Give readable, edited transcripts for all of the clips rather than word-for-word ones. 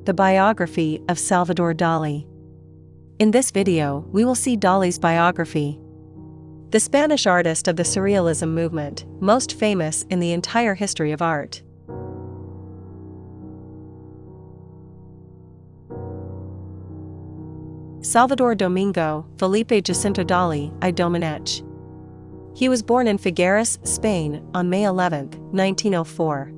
The Biography of Salvador Dalí. In this video, we will see Dalí's biography. The Spanish artist of the Surrealism Movement, most famous in the entire history of art. Salvador Domingo Felipe Jacinto Dalí y Domenech. He was born in Figueres, Spain, on May 11, 1904.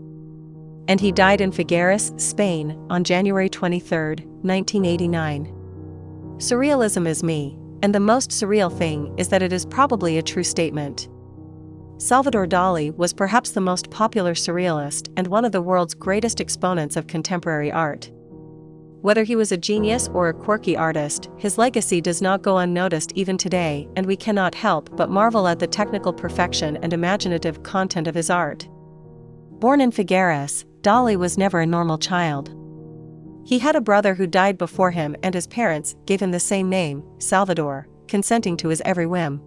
And he died in Figueres, Spain, on January 23, 1989. Surrealism is me, and the most surreal thing is that it is probably a true statement. Salvador Dalí was perhaps the most popular surrealist and one of the world's greatest exponents of contemporary art. Whether he was a genius or a quirky artist, his legacy does not go unnoticed even today, and we cannot help but marvel at the technical perfection and imaginative content of his art. Born in Figueres, Dalí was never a normal child. He had a brother who died before him, and his parents gave him the same name, Salvador, consenting to his every whim.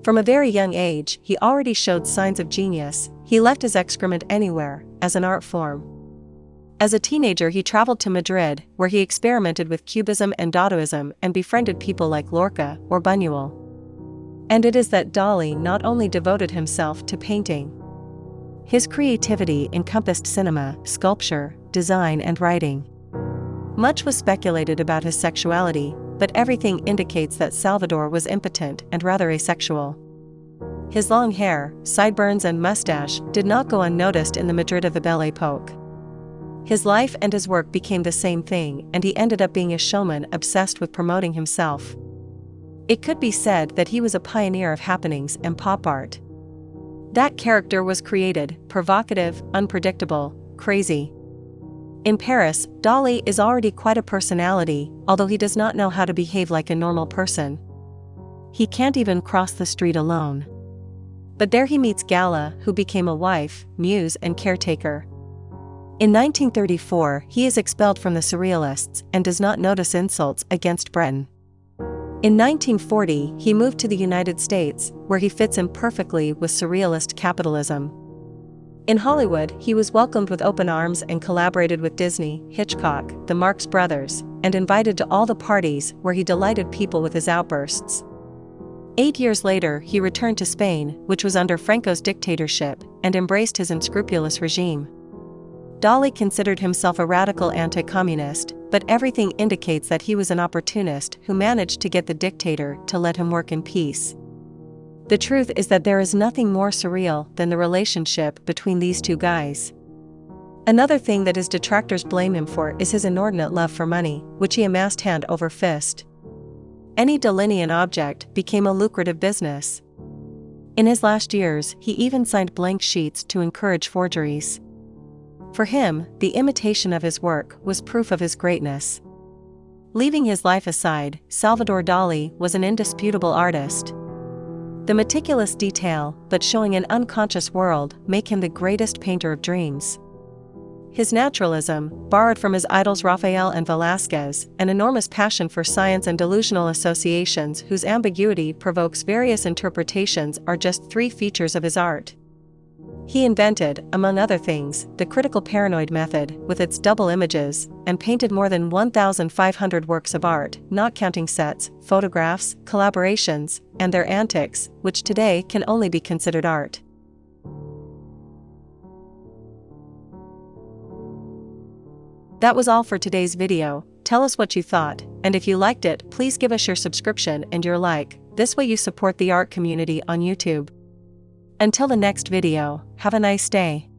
From a very young age, he already showed signs of genius. He left his excrement anywhere, as an art form. As a teenager, he traveled to Madrid, where he experimented with Cubism and Dadaism and befriended people like Lorca or Buñuel. And it is that Dalí not only devoted himself to painting. His creativity encompassed cinema, sculpture, design, and writing. Much was speculated about his sexuality, but everything indicates that Salvador was impotent and rather asexual. His long hair, sideburns, and mustache did not go unnoticed in the Madrid of the Belle Époque. His life and his work became the same thing, and he ended up being a showman obsessed with promoting himself. It could be said that he was a pioneer of happenings and pop art. That character was creative, provocative, unpredictable, crazy. In Paris, Dalí is already quite a personality, although he does not know how to behave like a normal person. He can't even cross the street alone. But there he meets Gala, who became a wife, muse, and caretaker. In 1934, he is expelled from the Surrealists and does not notice insults against Breton. In 1940, he moved to the United States, where he fits in perfectly with surrealist capitalism. In Hollywood, he was welcomed with open arms and collaborated with Disney, Hitchcock, the Marx Brothers, and invited to all the parties where he delighted people with his outbursts. 8 years later, he returned to Spain, which was under Franco's dictatorship, and embraced his unscrupulous regime. Dalí considered himself a radical anti-communist, but everything indicates that he was an opportunist who managed to get the dictator to let him work in peace. The truth is that there is nothing more surreal than the relationship between these two guys. Another thing that his detractors blame him for is his inordinate love for money, which he amassed hand over fist. Any Dalínian object became a lucrative business. In his last years, he even signed blank sheets to encourage forgeries. For him, the imitation of his work was proof of his greatness. Leaving his life aside, Salvador Dalí was an indisputable artist. The meticulous detail, but showing an unconscious world, make him the greatest painter of dreams. His naturalism, borrowed from his idols Raphael and Velázquez, an enormous passion for science and delusional associations whose ambiguity provokes various interpretations are just three features of his art. He invented, among other things, the critical paranoid method with its double images, and painted more than 1,500 works of art, not counting sets, photographs, collaborations, and their antics, which today can only be considered art. That was all for today's video. Tell us what you thought, and if you liked it, please give us your subscription and your like. This way you support the art community on YouTube. Until the next video, have a nice day.